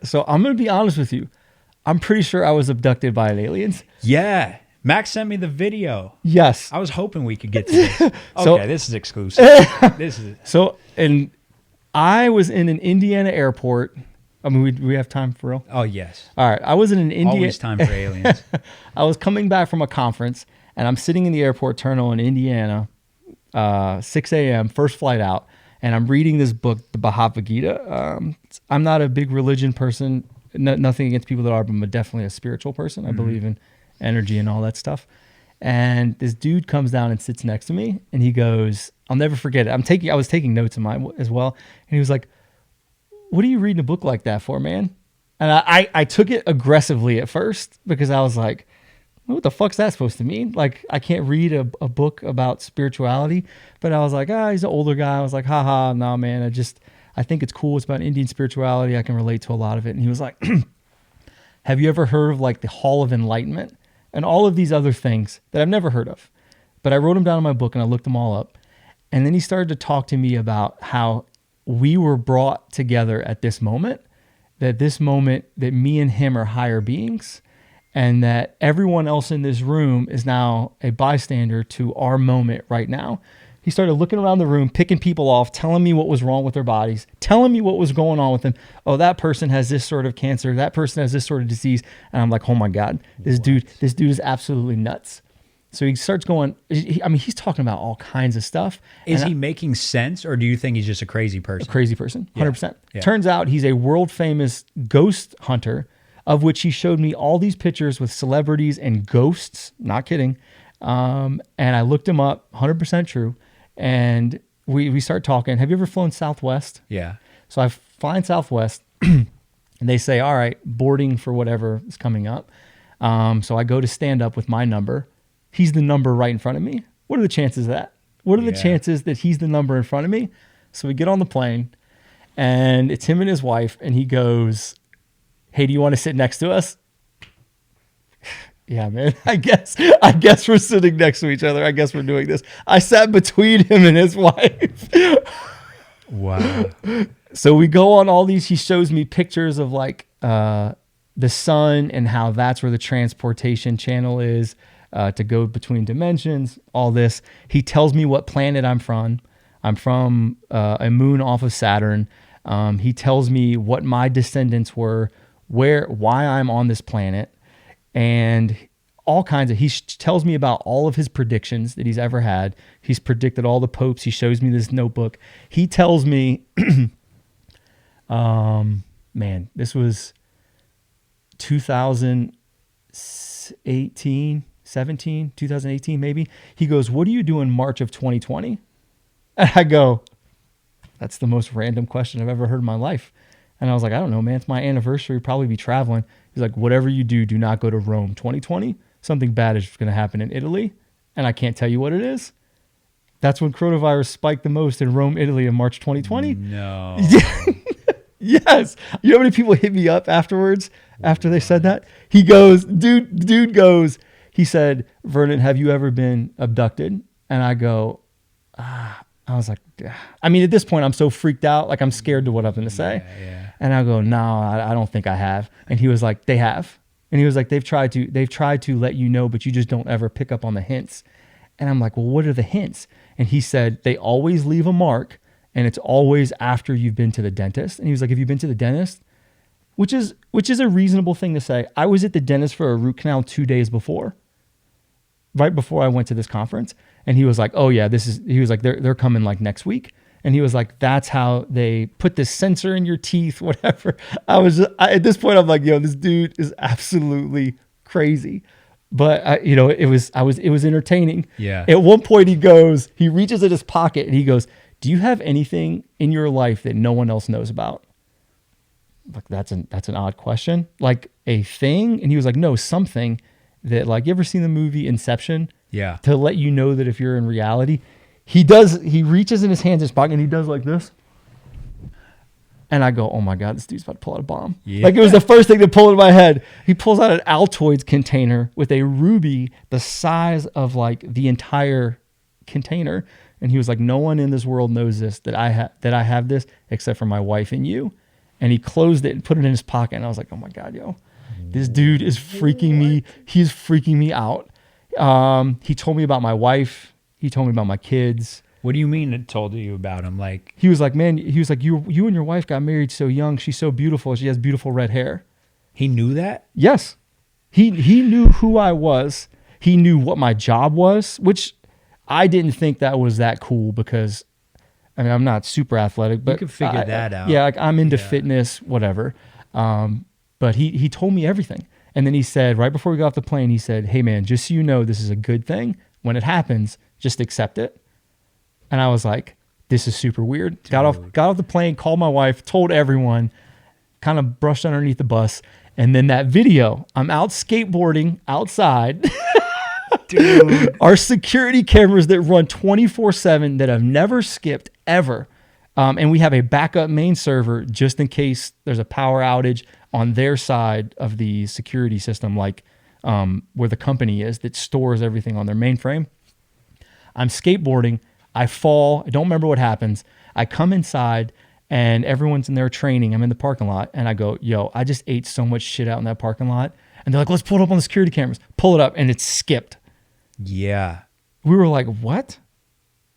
So I'm going to be honest with you. I'm pretty sure I was abducted by aliens. Yeah. Max sent me the video. Yes. I was hoping we could get to this. So- Okay, this is exclusive. This is So, and I was in an Indiana airport. I mean, we have time for real? Oh, yes. All right. I was in an Indiana. Always time for aliens. I was coming back from a conference, and I'm sitting in the airport terminal in Indiana, 6 a.m., first flight out, and I'm reading this book, the Bhagavad Gita. I'm not a big religion person, nothing against people that are, but I'm definitely a spiritual person. I believe in energy and all that stuff. And this dude comes down and sits next to me, and he goes, I'll never forget it. I was taking notes in mine as well. And he was like, "What are you reading a book like that for, man?" And I took it aggressively at first because I was like, what the fuck's that supposed to mean? Like, I can't read a book about spirituality. But I was like, he's an older guy. I was like, haha, no, man. I think it's cool. It's about Indian spirituality. I can relate to a lot of it. And he was like, have you ever heard of like the Hall of Enlightenment? And all of these other things that I've never heard of. But I wrote them down in my book and I looked them all up. And then he started to talk to me about how we were brought together at this moment, that me and him are higher beings, and that everyone else in this room is now a bystander to our moment right now. He started looking around the room, picking people off, telling me what was wrong with their bodies, telling me what was going on with them. Oh, that person has this sort of cancer. That person has this sort of disease. And I'm like, oh my God, this dude is absolutely nuts. So he starts going, he's talking about all kinds of stuff. Is he making sense, or do you think he's just a crazy person? A crazy person, 100%. Yeah. Turns out he's a world famous ghost hunter, of which he showed me all these pictures with celebrities and ghosts. Not kidding. And I looked him up, 100% true. And we start talking. Have you ever flown Southwest? Yeah. So I fly in Southwest, and they say, all right, boarding for whatever is coming up. So I go to stand up with my number. He's the number right in front of me. What are the chances of that? What are the chances that he's the number in front of me? So we get on the plane, and it's him and his wife, and he goes, "Hey, do you want to sit next to us?" Yeah, man. I guess we're sitting next to each other. I guess we're doing this. I sat between him and his wife. Wow. So we go on all these. He shows me pictures of like the sun and how that's where the transportation channel is to go between dimensions. All this. He tells me what planet I'm from. I'm from a moon off of Saturn. He tells me what my descendants were, why I'm on this planet. And all kinds of, he tells me about all of his predictions that he's ever had. He's predicted all the popes. He shows me this notebook. He tells me, man, this was 2018 maybe. He goes, "What do you do in March of 2020? And I go, "That's the most random question I've ever heard in my life." And I was like, "I don't know, man. It's my anniversary. Probably be traveling." He's like, "Whatever you do not go to Rome. 2020, something bad is going to happen in Italy, and I can't tell you what it is." That's when coronavirus spiked the most in Rome, Italy in March 2020. No. Yes. You know how many people hit me up afterwards after they said that? He goes, dude goes, he said, "Vernon, have you ever been abducted?" And I go, I was like, I mean, at this point, I'm so freaked out. Like, I'm scared to what I'm going to say. Yeah. And I go, "No, I don't think I have." And he was like, "They have." And he was like, they've tried to let you know, but you just don't ever pick up on the hints. And I'm like, "Well, what are the hints?" And he said, "They always leave a mark, and it's always after you've been to the dentist." And he was like, "Have you been to the dentist?" Which is a reasonable thing to say. I was at the dentist for a root canal 2 days before, right before I went to this conference. And he was like, "Oh yeah, he was like, they're coming like next week." And he was like, "That's how they put this sensor in your teeth," whatever. At this point, I'm like, yo, this dude is absolutely crazy. But it was entertaining. Yeah. At one point he reaches in his pocket and he goes, "Do you have anything in your life that no one else knows about?" Like, that's an odd question. Like, a thing? And he was like, "No, something that, like, you ever seen the movie Inception?" Yeah. To let you know that if you're in reality. He reaches in his hands in his pocket and he does like this. And I go, "Oh my God, this dude's about to pull out a bomb." Yeah. Like, it was the first thing that pulled in my head. He pulls out an Altoids container with a ruby the size of like the entire container. And he was like, "No one in this world knows this, that I have this except for my wife and you." And he closed it and put it in his pocket. And I was like, oh my God, yo, this dude is freaking me. He's freaking me out. He told me about my wife. He told me about my kids. What do you mean it told you about him? Like, he was like, man, you and your wife got married so young. She's so beautiful. She has beautiful red hair. he knew that? Yes. He knew who I was. He knew what my job was, which I didn't think that was that cool because I mean, I'm not super athletic, but you could figure that out. Yeah. Like I'm into fitness, whatever. But he told me everything. And then he said, right before we got off the plane, he said, hey man, just so you know, this is a good thing. When it happens, just accept it. And I was like, this is super weird. Dude. Got off the plane, called my wife, told everyone, kind of brushed underneath the bus. And then that video, I'm out skateboarding outside. Dude. Our security cameras that run 24/7 that have never skipped ever. And we have a backup main server just in case there's a power outage on their side of the security system, like where the company is that stores everything on their mainframe. I'm skateboarding. I fall. I don't remember what happens. I come inside and everyone's in there training. I'm in the parking lot and I go, yo, I just ate so much shit out in that parking lot. And they're like, let's pull it up on the security cameras. Pull it up and it's skipped. Yeah. We were like, what?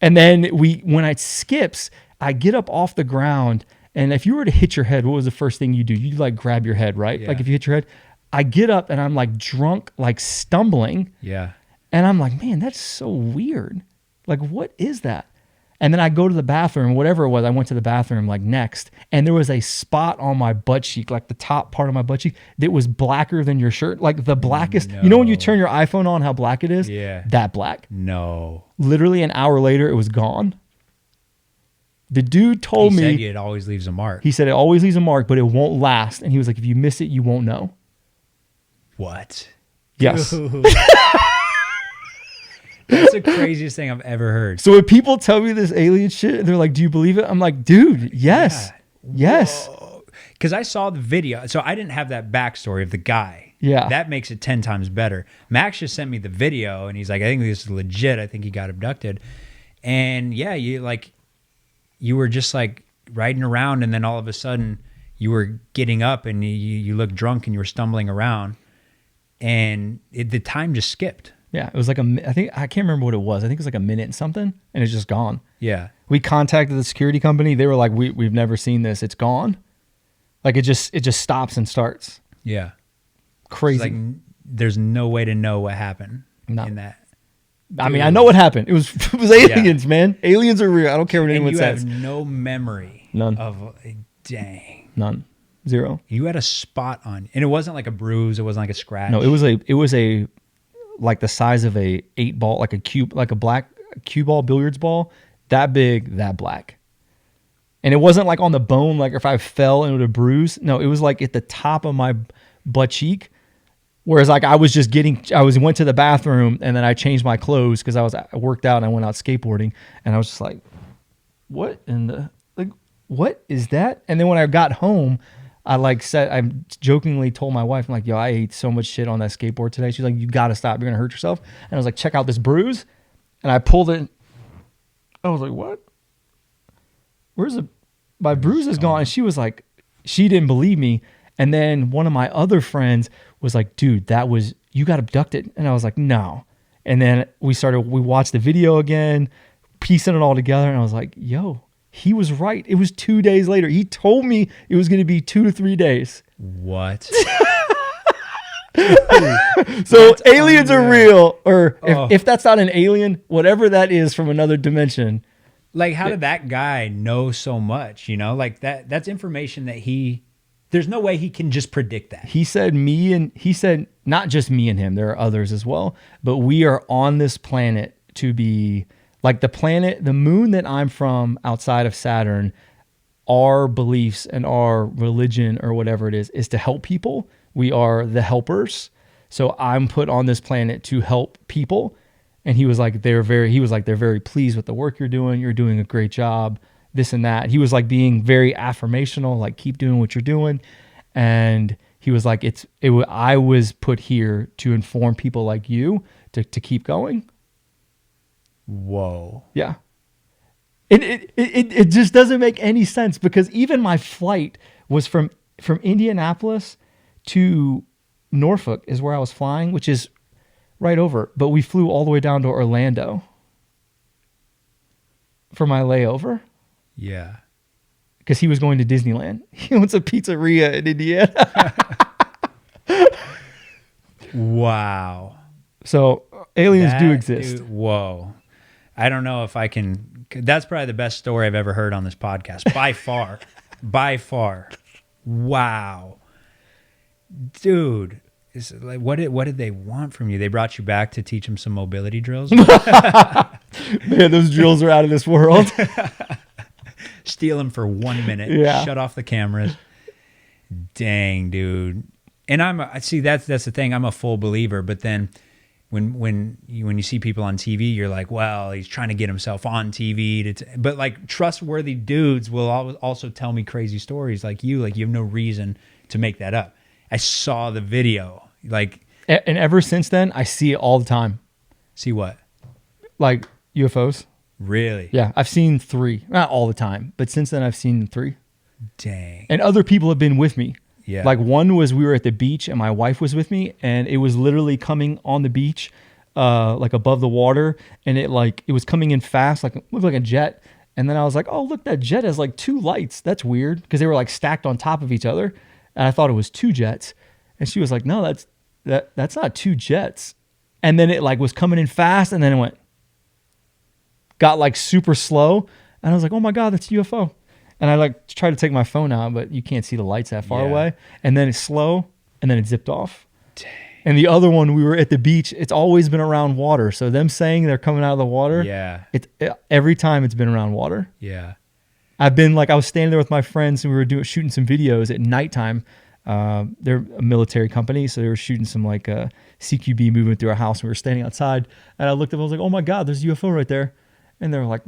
And then when it skips, I get up off the ground. And if you were to hit your head, what was the first thing you do? You'd like grab your head, right? Yeah. Like if you hit your head, I get up and I'm like drunk, like stumbling. Yeah. And I'm like, man, that's so weird. Like, what is that? And then I go to the bathroom, whatever it was. I went to the bathroom like next. And there was a spot on my butt cheek, like the top part of my butt cheek that was blacker than your shirt. Like the blackest. No. You know when you turn your iPhone on, how black it is? Yeah. That black. No. Literally an hour later, it was gone. The dude told me. He said it always leaves a mark. He said it always leaves a mark, but it won't last. And he was like, if you miss it, you won't know. What? Yes. That's the craziest thing I've ever heard. So when people tell me this alien shit, they're like, do you believe it? I'm like, dude, yes. Yeah. Yes. Because I saw the video. So I didn't have that backstory of the guy. Yeah. That makes it 10 times better. Max just sent me the video and he's like, I think this is legit. I think he got abducted. And yeah, you were just like riding around and then all of a sudden you were getting up and you looked drunk and you were stumbling around and the time just skipped. Yeah, it was like I can't remember what it was. I think it was like a minute and something, and it's just gone. Yeah. We contacted the security company. They were like, we've never seen this. It's gone. Like it just stops and starts. Yeah. Crazy. Like there's no way to know what happened in that. I mean, I know what happened. It was aliens, man. Aliens are real. I don't care what anyone says. You have no memory. None. Dang. None. Zero. You had a spot on, and it wasn't like a bruise. It wasn't like a scratch. No, it was a like the size of a 8-ball, like a cube, like a black cue ball, billiards ball, that big, that black. And it wasn't like on the bone, like if I fell and it would have bruised. No, it was like at the top of my butt cheek. Whereas like I went to the bathroom and then I changed my clothes because I worked out and I went out skateboarding and I was just like, what what is that? And then when I got home, I jokingly told my wife, I'm like, yo, I ate so much shit on that skateboard today. She's like, you got to stop. You're going to hurt yourself. And I was like, check out this bruise. And I pulled it. I was like, what? My bruise is gone. And she was like, she didn't believe me. And then one of my other friends was like, dude, you got abducted. And I was like, no. And then we watched the video again, piecing it all together. And I was like, yo, he was right. It was 2 days later. He told me it was going to be 2 to 3 days. What? So aliens are real. Or if that's not an alien, whatever that is from another dimension. Like, how did that guy know so much? You know, like that's information that there's no way he can just predict that. He said not just me and him, there are others as well, but we are on this planet to be like the moon that I'm from outside of Saturn. Our beliefs and our religion or whatever it is to help people. We are the helpers. So I'm put on this planet to help people. And he was like, they're very pleased with the work you're doing. You're doing a great job. This and that. He was like being very affirmational, like keep doing what you're doing. And he was like, I was put here to inform people like you to keep going. Whoa. Yeah. It just doesn't make any sense because even my flight was from Indianapolis to Norfolk is where I was flying, which is right over. But we flew all the way down to Orlando for my layover. Yeah. Because he was going to Disneyland. He owns a pizzeria in Indiana. Wow. So aliens do exist. Dude, whoa. I don't know if I can. That's probably the best story I've ever heard on this podcast. By far. By far. Wow. Dude. It's like, what did they want from you? They brought you back to teach them some mobility drills? Man, those drills are out of this world. Steal them for 1 minute. Yeah. Shut off the cameras. Dang, dude. And see, that's the thing. I'm a full believer, but then when you see people on TV, you're like, well, he's trying to get himself on TV. But like trustworthy dudes will also tell me crazy stories like you have no reason to make that up. I saw the video. Like, and ever since then, I see it all the time. See what? Like UFOs. Really? Yeah, I've seen 3. Not all the time, but since then I've seen 3. Dang. And other people have been with me. Yeah. Like one was we were at the beach and my wife was with me and it was literally coming on the beach, like above the water, and it was coming in fast, like looked like a jet. And then I was like, oh, look, that jet has like 2 lights. That's weird, because they were like stacked on top of each other. And I thought it was 2 jets. And she was like, no, that's not 2 jets. And then it like was coming in fast, and then it got like super slow. And I was like, oh my God, that's a UFO. And I like tried to take my phone out, but you can't see the lights that far away. And then it's slow, and then it zipped off. Dang. And the other one, we were at the beach. It's always been around water. So them saying they're coming out of the water, every time it's been around water. Yeah. I've been like, I was standing there with my friends and we were shooting some videos at nighttime. They're a military company, so they were shooting some like CQB movement through our house. And we were standing outside, and I looked up, I was like, oh my God, there's a UFO right there. And they were like,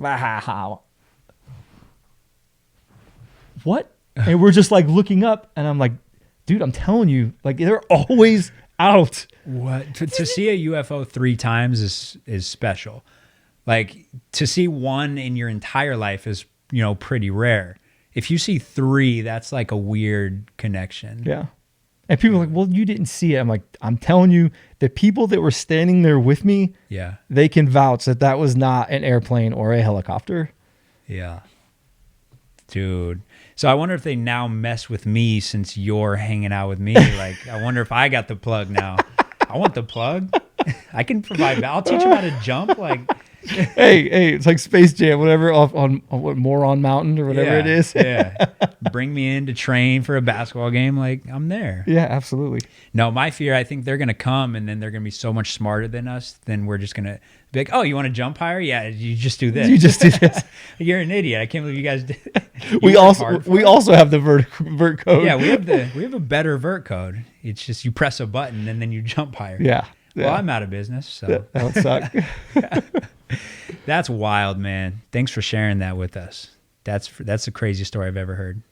what? And we're just like looking up, and I'm like, dude, I'm telling you, like they're always out. What? To see a UFO 3 times is special. Like to see one in your entire life is, pretty rare. If you see 3, that's like a weird connection. Yeah. And people are like, well, you didn't see it. I'm like, I'm telling you, the people that were standing there with me, they can vouch that was not an airplane or a helicopter. Yeah. Dude. So I wonder if they now mess with me since you're hanging out with me. Like, I wonder if I got the plug now. I want the plug. I can provide. I'll teach them how to jump. Like, hey, it's like Space Jam, whatever, on what, Moron Mountain or whatever it is. Yeah. Bring me in to train for a basketball game. Like, I'm there. Yeah, absolutely. No, my fear, I think they're going to come and then they're going to be so much smarter than us. Then we're just going to be like, oh, you want to jump higher? Yeah, you just do this. You just do this. You're an idiot. I can't believe you guys did. We also have the vert code. Yeah, we have a better vert code. It's just you press a button and then you jump higher. Yeah. Well, I'm out of business, so that would suck. That's wild, man. Thanks for sharing that with us. That's the craziest story I've ever heard.